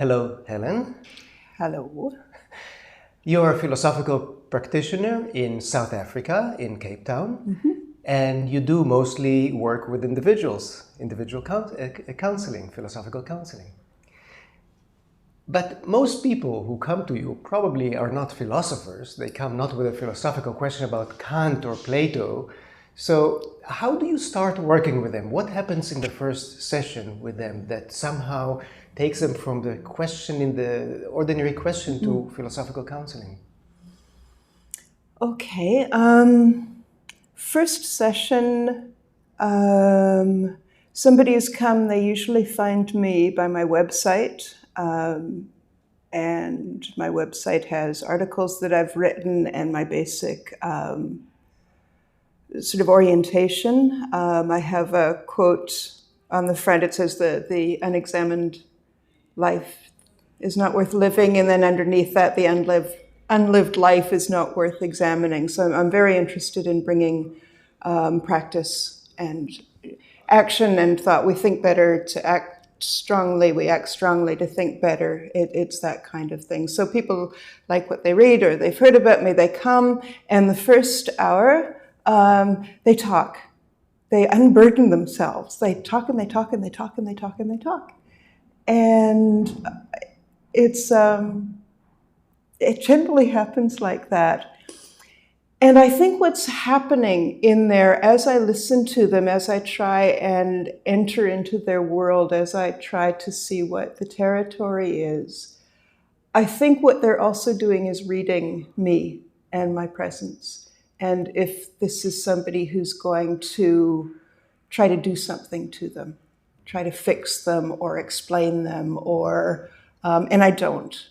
Hello, Helen. Hello. You're a philosophical practitioner in South Africa, in Cape Town, and you do mostly work with individuals, counseling, philosophical counseling. But most people who come to you probably are not philosophers. They come not with a philosophical question about Kant or Plato. So how do you start working with them? What happens in the first session with them that somehow takes them from the question in the ordinary question to philosophical counseling? Okay. First session, somebody has come, they usually find me by my website. And my website has articles that I've written and my basic sort of orientation. I have a quote on the front. It says the unexamined life is not worth living, and then underneath that, the unlived life is not worth examining. So I'm very interested in bringing practice and action and thought. We think better to act strongly, we act strongly to think better. It's that kind of thing. So people like what they read or they've heard about me, they come, and the first hour, they talk. They unburden themselves. They talk and they talk and they talk and they talk and they talk. And it generally happens like that. And I think what's happening in there, as I listen to them, as I try and enter into their world, as I try to see what the territory is, I think what they're also doing is reading me and my presence. And if this is somebody who's going to try to do something to them, try to fix them or explain them, and I don't.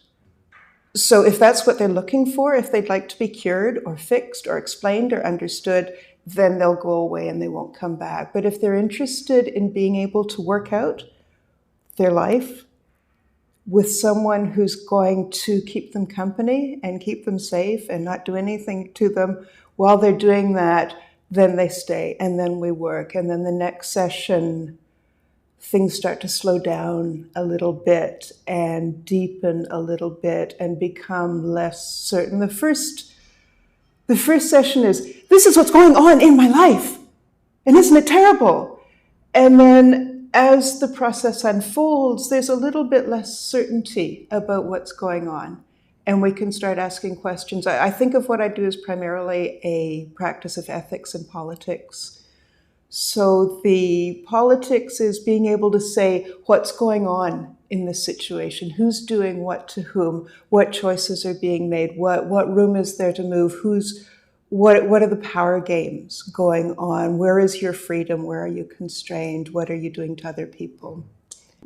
So if that's what they're looking for, if they'd like to be cured or fixed or explained or understood, then they'll go away and they won't come back. But if they're interested in being able to work out their life with someone who's going to keep them company and keep them safe and not do anything to them while they're doing that, then they stay and then we work. And then the next session, things start to slow down a little bit and deepen a little bit and become less certain. The first session is, this is what's going on in my life. And isn't it terrible? And then as the process unfolds, there's a little bit less certainty about what's going on. And we can start asking questions. I think of what I do as primarily a practice of ethics and politics. So the politics is being able to say what's going on in this situation, who's doing what to whom, what choices are being made, what room is there to move, what are the power games going on, where is your freedom, where are you constrained, what are you doing to other people.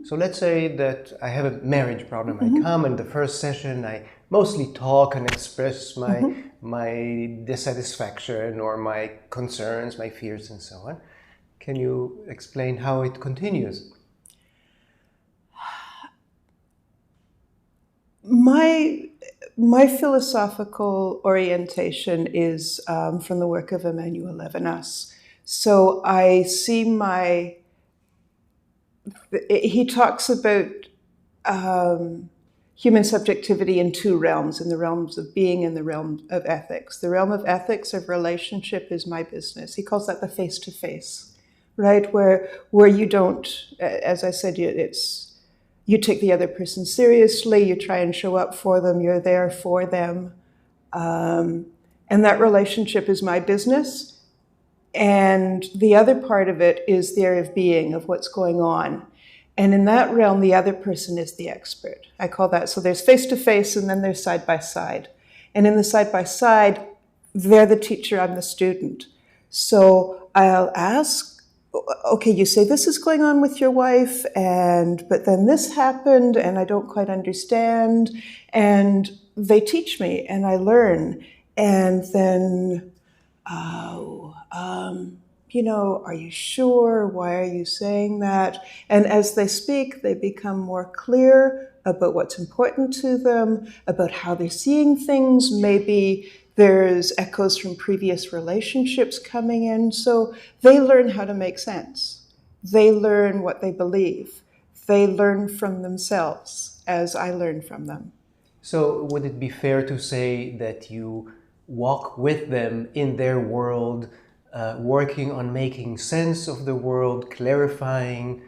So let's say that I have a marriage problem. I come in the first session, I mostly talk and express my dissatisfaction or my concerns, my fears and so on. Can you explain how it continues? My philosophical orientation is from the work of Emmanuel Levinas. So I see he talks about human subjectivity in two realms, in the realms of being and the realm of ethics. The realm of ethics, of relationship, is my business. He calls that the face-to-face. Right, where you don't, as I said, you take the other person seriously, you try and show up for them, you're there for them. And that relationship is my business. And the other part of it is the area of being, of what's going on. And in that realm, the other person is the expert. I call that, so there's face-to-face and then there's side-by-side. And in the side-by-side, they're the teacher, I'm the student. So I'll ask, okay, you say this is going on with your wife, but then this happened and I don't quite understand. And they teach me and I learn. And then, are you sure? Why are you saying that? And as they speak, they become more clear about what's important to them, about how they're seeing things. Maybe there's echoes from previous relationships coming in. So they learn how to make sense. They learn what they believe. they learn from themselves as I learn from them. So would it be fair to say that you walk with them in their world, working on making sense of the world, clarifying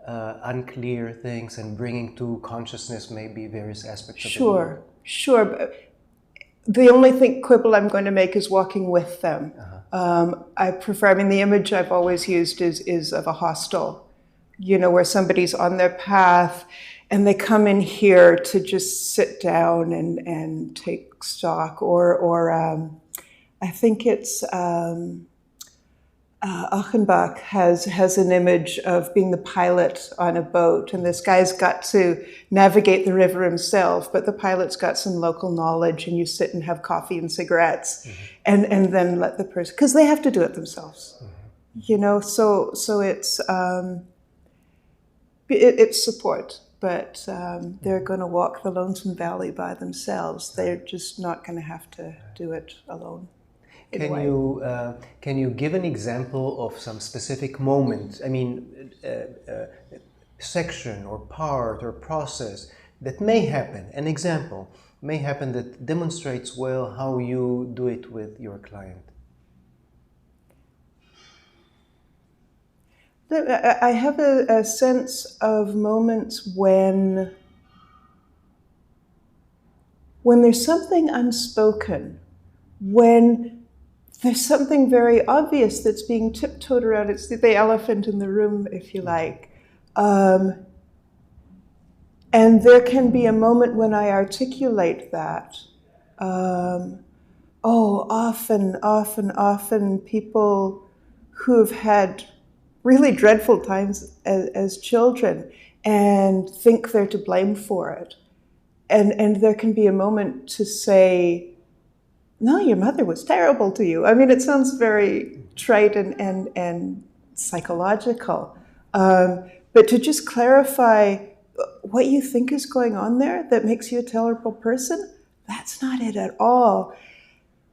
unclear things, and bringing to consciousness maybe various aspects of the world? Sure. But the only quibble I'm going to make is walking with them. I prefer, the image I've always used is of a hostel, where somebody's on their path and they come in here to just sit down and take stock. Or I think it's Achenbach has an image of being the pilot on a boat, and this guy's got to navigate the river himself, but the pilot's got some local knowledge, and you sit and have coffee and cigarettes, and then let the person, because they have to do it themselves, So it's support, but they're going to walk the lonesome valley by themselves. They're just not going to have to do it alone. Can you give an example of some specific moment, section or part or process that may happen, an example may happen that demonstrates well how you do it with your client? I have a sense of moments when there's something unspoken, when there's something very obvious that's being tiptoed around. It's the elephant in the room, if you like. And there can be a moment when I articulate that. Often people who've had really dreadful times as children and think they're to blame for it. And there can be a moment to say, no, your mother was terrible to you. It sounds very trite and psychological. But to just clarify what you think is going on there that makes you a terrible person, that's not it at all.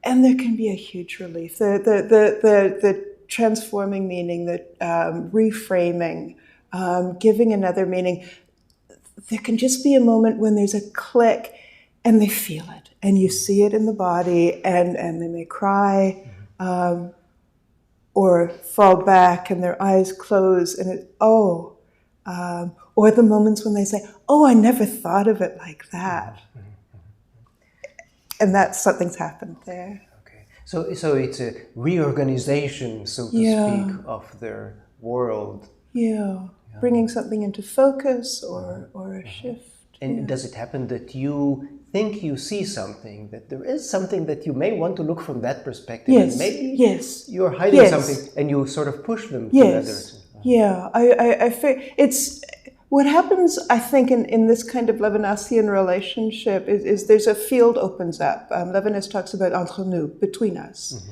And there can be a huge relief. The transforming meaning, the reframing, giving another meaning. There can just be a moment when there's a click and they feel it. And you see it in the body, and they may cry or fall back and their eyes close, and or the moments when they say, oh, I never thought of it like that. And that's something's happened there. Okay. So it's a reorganization, so to speak, of their world. Yeah. Bringing something into focus or a shift. And does it happen that you think you see something, that there is something that you may want to look from that perspective, and maybe you're hiding something, and you sort of push them to that direction? Yeah, I feel it's what happens. I think in this kind of Levinasian relationship is there's a field opens up. Levinas talks about entre nous, between us,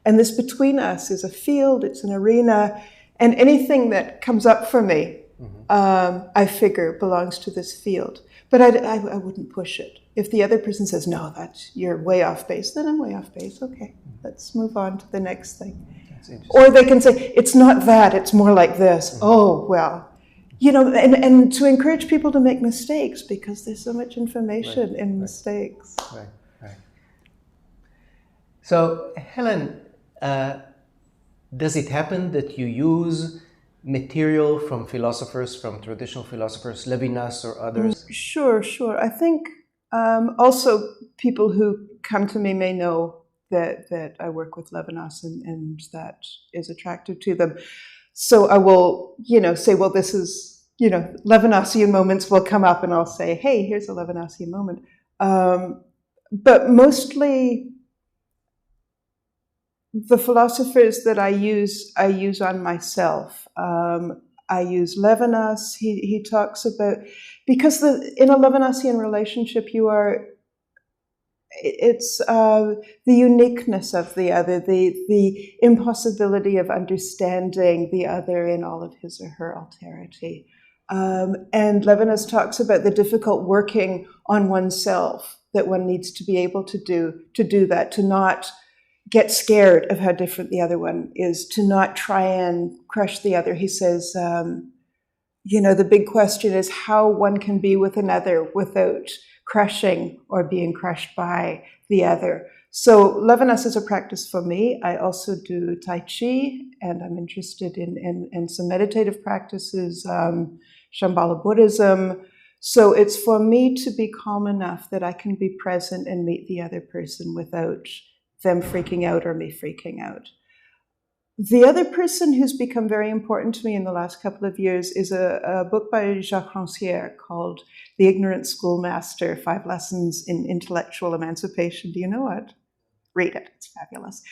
and this between us is a field. It's an arena, and anything that comes up for me, I figure belongs to this field. But I wouldn't push it. If the other person says, no, you're way off base, then I'm way off base. Okay, let's move on to the next thing. Or they can say, it's not that, it's more like this. Oh, well, and to encourage people to make mistakes, because there's so much information in mistakes. Right. So, Helen, does it happen that you use material from philosophers, from traditional philosophers, Levinas or others? Sure. I think also people who come to me may know that I work with Levinas and that is attractive to them. So I will, say, well, this is, Levinasian moments will come up, and I'll say, hey, here's a Levinasian moment. But mostly the philosophers that I use on myself. I use Levinas. He talks about, because in a Levinasian relationship, it's the uniqueness of the other, the impossibility of understanding the other in all of his or her alterity. And Levinas talks about the difficult working on oneself that one needs to be able to do that, to not get scared of how different the other one is, to not try and crush the other. He says, the big question is how one can be with another without crushing or being crushed by the other. So Levinas is a practice for me. I also do Tai Chi, and I'm interested in some meditative practices, Shambhala Buddhism. So it's for me to be calm enough that I can be present and meet the other person without them freaking out or me freaking out. The other person who's become very important to me in the last couple of years is a book by Jacques Rancière called The Ignorant Schoolmaster, 5 Lessons in Intellectual Emancipation. Do you know it? Read it. It's fabulous.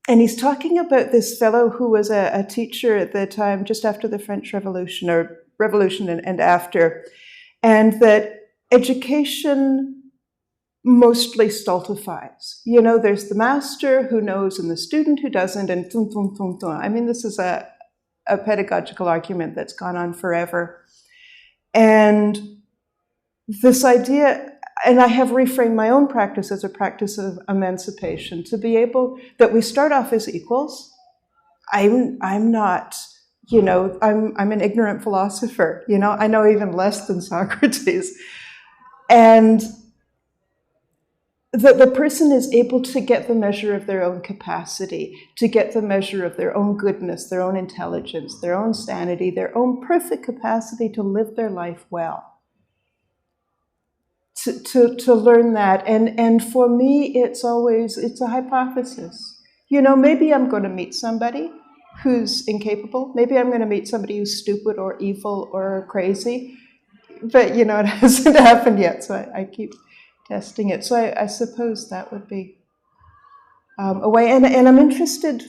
And he's talking about this fellow who was a teacher at the time, just after the French Revolution, or Revolution and after, and that education mostly stultifies. There's the master who knows and the student who doesn't, and tum, tum, tum, tum. I mean, this is a pedagogical argument that's gone on forever. And this idea, and I have reframed my own practice as a practice of emancipation, to be able, that we start off as equals. I'm not, I'm an ignorant philosopher, I know even less than Socrates. And that the person is able to get the measure of their own capacity, to get the measure of their own goodness, their own intelligence, their own sanity, their own perfect capacity to live their life well. To learn that. And for me, it's a hypothesis. Maybe I'm going to meet somebody who's incapable. Maybe I'm going to meet somebody who's stupid or evil or crazy. But, it hasn't happened yet, so I keep testing it. So I suppose that would be a way. And I'm interested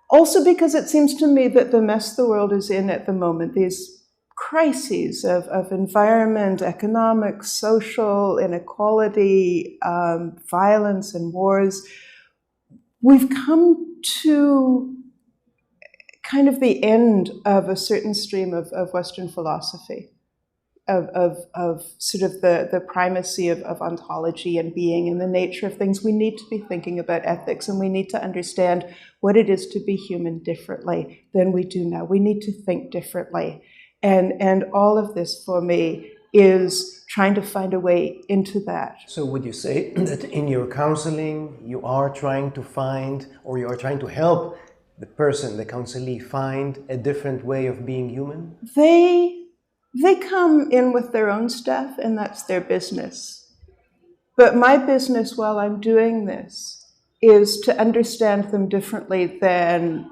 also because it seems to me that the mess the world is in at the moment, these crises of environment, economic, social, inequality, violence and wars, we've come to kind of the end of a certain stream of Western philosophy. Of sort of the primacy of ontology and being and the nature of things. We need to be thinking about ethics, and we need to understand what it is to be human differently than we do now. We need to think differently. And all of this for me is trying to find a way into that. So would you say that in your counseling you are trying to find, or you are trying to help the person, the counselee, find a different way of being human? They come in with their own stuff, and that's their business. But my business while I'm doing this is to understand them differently than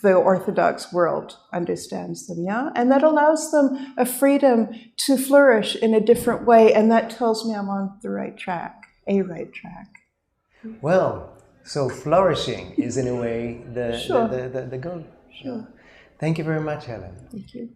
the Orthodox world understands them, yeah? And that allows them a freedom to flourish in a different way, and that tells me I'm on the right track, a right track. Well, so flourishing is in a way the goal. Sure. Thank you very much, Helen. Thank you.